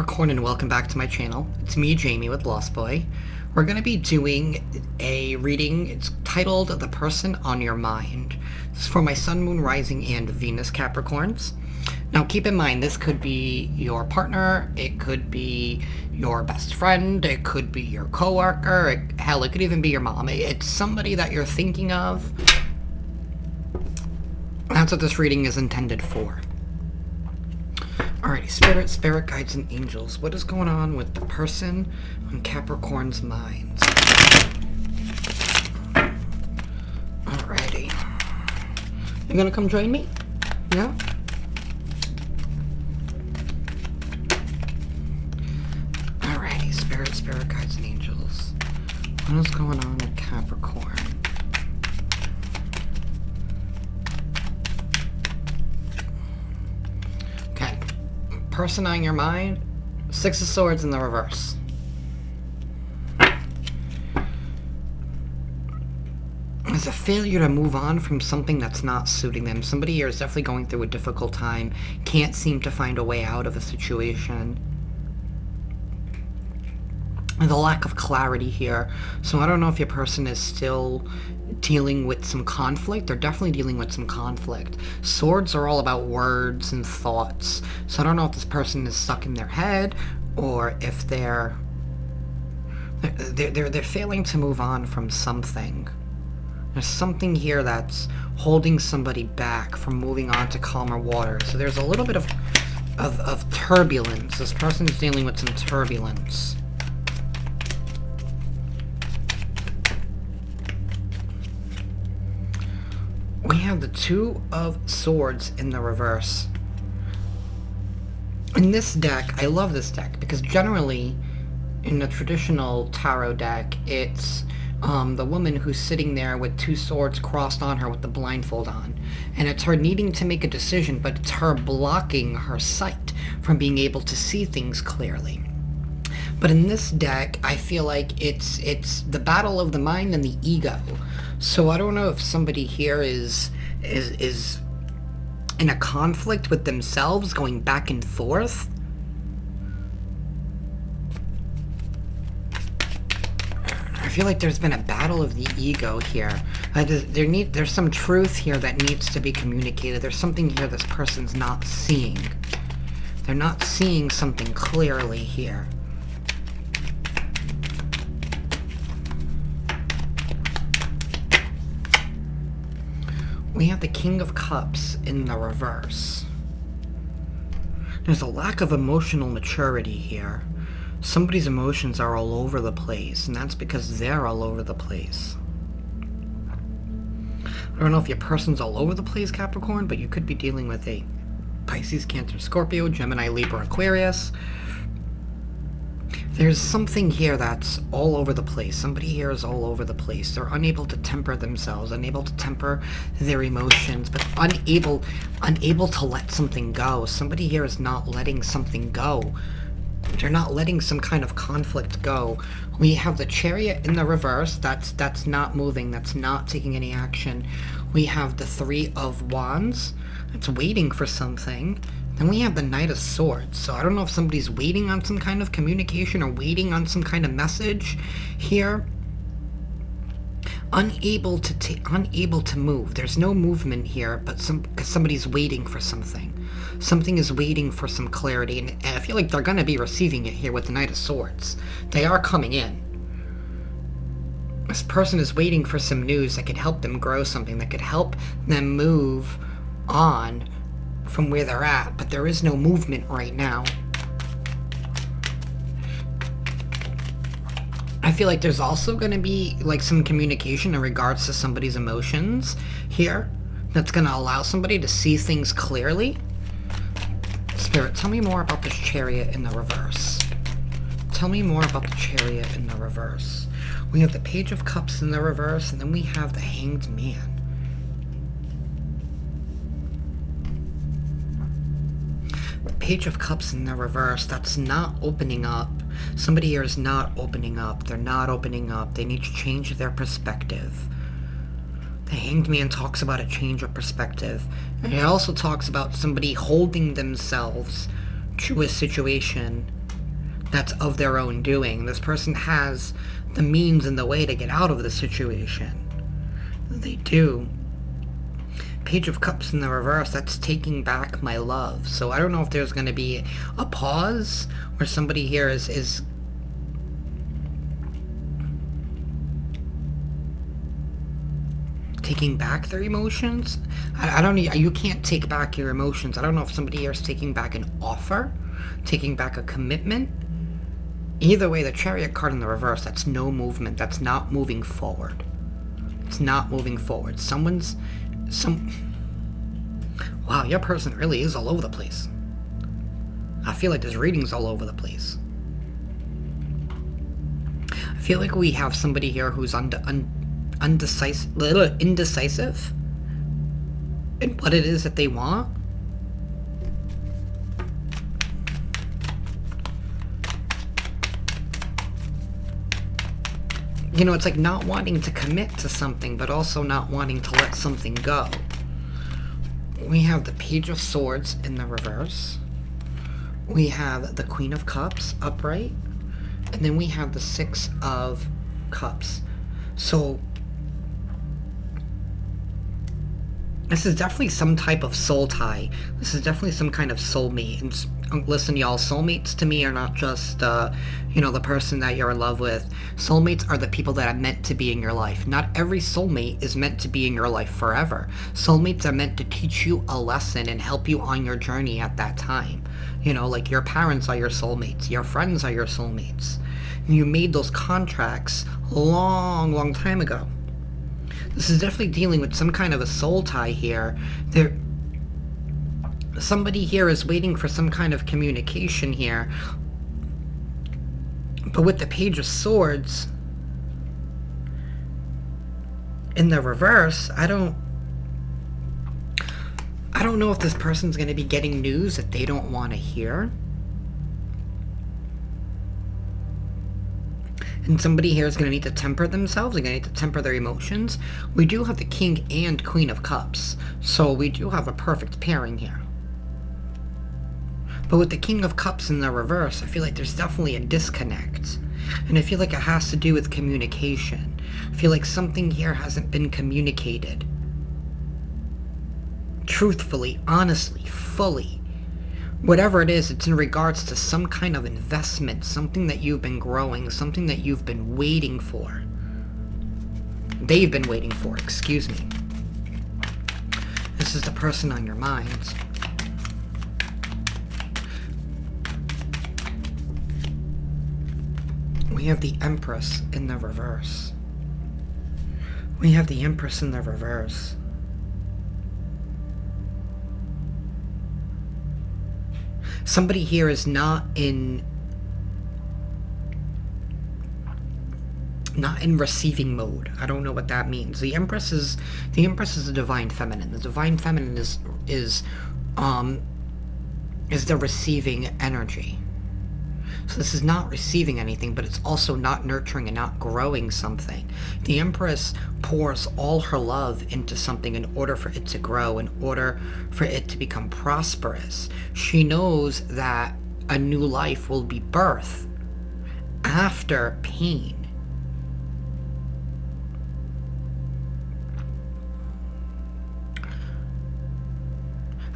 Capricorn, and welcome back to my channel. It's me, Jamie, with Lost Boy. We're going to be doing a reading. It's titled The Person on Your Mind. This is for my Sun, Moon, Rising, and Venus Capricorns. Now keep in mind, this could be your partner, it could be your best friend, it could be your coworker, hell, it could even be your mom. It's somebody that you're thinking of. That's what this reading is intended for. Alrighty, spirit guides and angels. What is going on with the person on Capricorn's minds? Alrighty. You gonna come join me? Yeah? Alrighty, spirit guides and angels. What is going on with Capricorn? Person on your mind, Six of Swords in the reverse. There's a failure to move on from something that's not suiting them. Somebody here is definitely going through a difficult time, can't seem to find a way out of a situation. And the lack of clarity here. So I don't know if your person is still dealing with some conflict. They're definitely dealing with some conflict. Swords are all about words and thoughts. So I don't know if this person is stuck in their head or if they're failing to move on from something. There's something here that's holding somebody back from moving on to calmer water. So there's a little bit of turbulence. This person's dealing with some turbulence. We have the Two of Swords in the reverse. In this deck, I love this deck because generally in the traditional tarot deck, it's the woman who's sitting there with two swords crossed on her with the blindfold on. And it's her needing to make a decision, but it's her blocking her sight from being able to see things clearly. But in this deck, I feel like it's the battle of the mind and the ego. So I don't know if somebody here is in a conflict with themselves, going back and forth. I feel like there's been a battle of the ego here. There's some truth here that needs to be communicated. There's something here this person's not seeing. They're not seeing something clearly here. We have the King of Cups in the reverse. There's a lack of emotional maturity here. Somebody's emotions are all over the place, and that's because they're all over the place. I don't know if your person's all over the place, Capricorn, but you could be dealing with a Pisces, Cancer, Scorpio, Gemini, Libra, Aquarius. There's something here that's all over the place. Somebody here is all over the place. They're unable to temper themselves, unable to temper their emotions, but unable to let something go. Somebody here is not letting something go. They're not letting some kind of conflict go. We have the Chariot in the reverse. That's not moving. That's not taking any action. We have the Three of Wands. It's waiting for something. Then we have the Knight of Swords. So I don't know if somebody's waiting on some kind of communication or waiting on some kind of message here. Unable to move. There's no movement here, but because somebody's waiting for something. Something is waiting for some clarity, and I feel like they're going to be receiving it here with the Knight of Swords. They are coming in. This person is waiting for some news that could help them grow something, that could help them move on from where they're at, but there is no movement right now. I feel like there's also going to be like some communication in regards to somebody's emotions here that's going to allow somebody to see things clearly. Spirit, tell me more about this Chariot in the reverse. Tell me more about the Chariot in the reverse. We have the Page of Cups in the reverse, and then we have the Hanged Man. Page of Cups in the reverse, that's not opening up. Somebody here is not opening up. They're not opening up. They need to change their perspective. The Hanged Man talks about a change of perspective. And it also talks about somebody holding themselves to a situation that's of their own doing. This person has the means and the way to get out of the situation. They do. Page of Cups in the reverse, that's taking back my love. So I don't know if there's going to be a pause where somebody here is taking back their emotions. I don't know. You can't take back your emotions. I don't know if somebody here is taking back an offer, taking back a commitment. Either way, the Chariot card in the reverse, that's no movement. That's not moving forward. It's not moving forward. Wow, your person really is all over the place. I feel like this reading's all over the place. I feel like we have somebody here who's indecisive in what it is that they want. You know, it's like not wanting to commit to something, but also not wanting to let something go. We have the Page of Swords in the reverse. We have the Queen of Cups upright. And then we have the Six of Cups. So this is definitely some type of soul tie. This is definitely some kind of soulmate. And listen, y'all, soulmates to me are not just, the person that you're in love with. Soulmates are the people that are meant to be in your life. Not every soulmate is meant to be in your life forever. Soulmates are meant to teach you a lesson and help you on your journey at that time. Like your parents are your soulmates. Your friends are your soulmates. And you made those contracts long time ago. This is definitely dealing with some kind of a soul tie here. Somebody here is waiting for some kind of communication here. But with the Page of Swords in the reverse, I don't know if this person's going to be getting news that they don't want to hear. And somebody here is going to need to temper themselves. They're going to need to temper their emotions. We do have the King and Queen of Cups. So we do have a perfect pairing here. But with the King of Cups in the reverse, I feel like there's definitely a disconnect. And I feel like it has to do with communication. I feel like something here hasn't been communicated. Truthfully, honestly, fully. Whatever it is, it's in regards to some kind of investment, something that you've been growing, something that you've been waiting for. They've been waiting for, excuse me. This is the person on your mind. We have the Empress in the reverse. We have the Empress in the reverse. Somebody here is not in receiving mode. I don't know what that means. The Empress is a divine feminine. The divine feminine is the receiving energy. So this is not receiving anything, but it's also not nurturing and not growing something. The Empress pours all her love into something in order for it to grow, in order for it to become prosperous. She knows that a new life will be birthed after pain.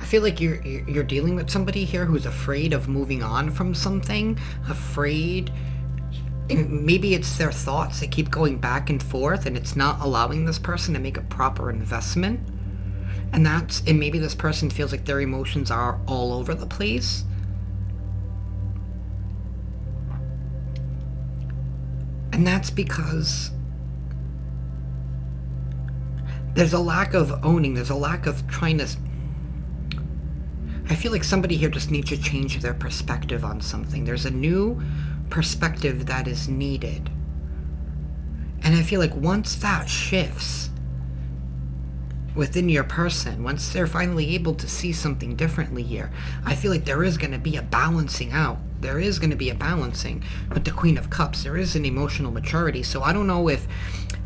I feel like you're dealing with somebody here who's afraid of moving on from something, afraid. And maybe it's their thoughts that keep going back and forth, and it's not allowing this person to make a proper investment. And maybe this person feels like their emotions are all over the place. And that's because there's a lack of owning, there's a lack of trying to... I feel like somebody here just needs to change their perspective on something. There's a new perspective that is needed. And I feel like once that shifts within your person, once they're finally able to see something differently here, I feel like there is going to be a balancing out. There is going to be a balancing with the Queen of Cups. There is an emotional maturity. So I don't know if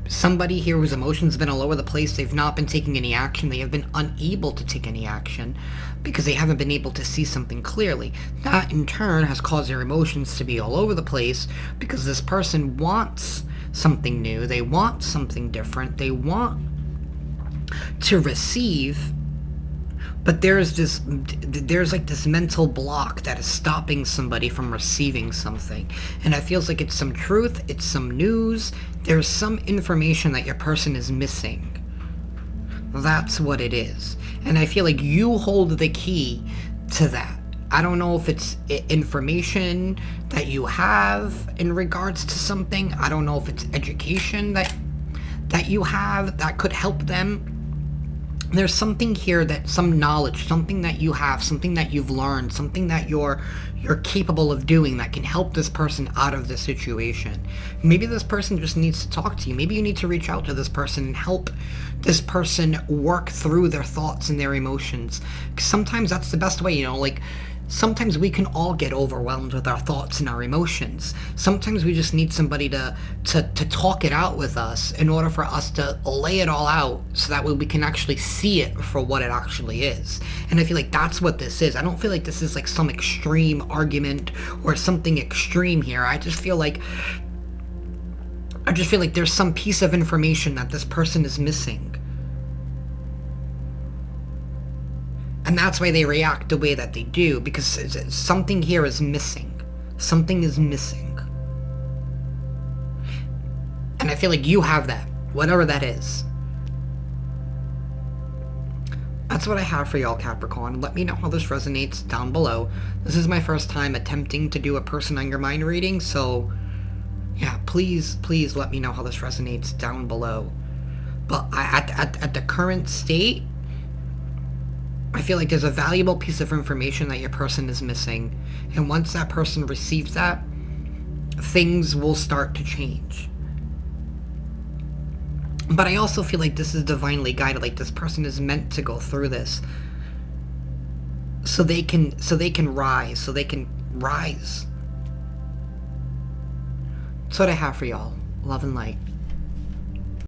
somebody here whose emotions have been all over the place. They've not been taking any action. They have been unable to take any action because they haven't been able to see something clearly. That in turn has caused their emotions to be all over the place because this person wants something new. They want something different. They want to receive, but there's like this mental block that is stopping somebody from receiving something. And it feels like it's some truth, it's some news, there's some information that your person is missing. That's what it is. And I feel like you hold the key to that. I don't know if it's information that you have in regards to something. I don't know if it's education that you have that could help them. There's something here, that some knowledge, something that you have, something that you've learned, something that you're capable of doing that can help this person out of this situation. Maybe this person just needs to talk to you. Maybe you need to reach out to this person and help this person work through their thoughts and their emotions. 'Cause sometimes that's the best way, like, sometimes we can all get overwhelmed with our thoughts and our emotions. Sometimes we just need somebody to talk it out with us in order for us to lay it all out so that way we can actually see it for what it actually is. And I feel like that's what this is. I don't feel like this is like some extreme argument or something extreme here. I just feel like there's some piece of information that this person is missing. And that's why they react the way that they do, because something here is missing. Something is missing. And I feel like you have that, whatever that is. That's what I have for y'all, Capricorn. Let me know how this resonates down below. This is my first time attempting to do a person on your mind reading, so yeah, please let me know how this resonates down below. But at the current state, I feel like there's a valuable piece of information that your person is missing. And once that person receives that, things will start to change. But I also feel like this is divinely guided. Like, this person is meant to go through this so they can rise. That's what I have for y'all. Love and light.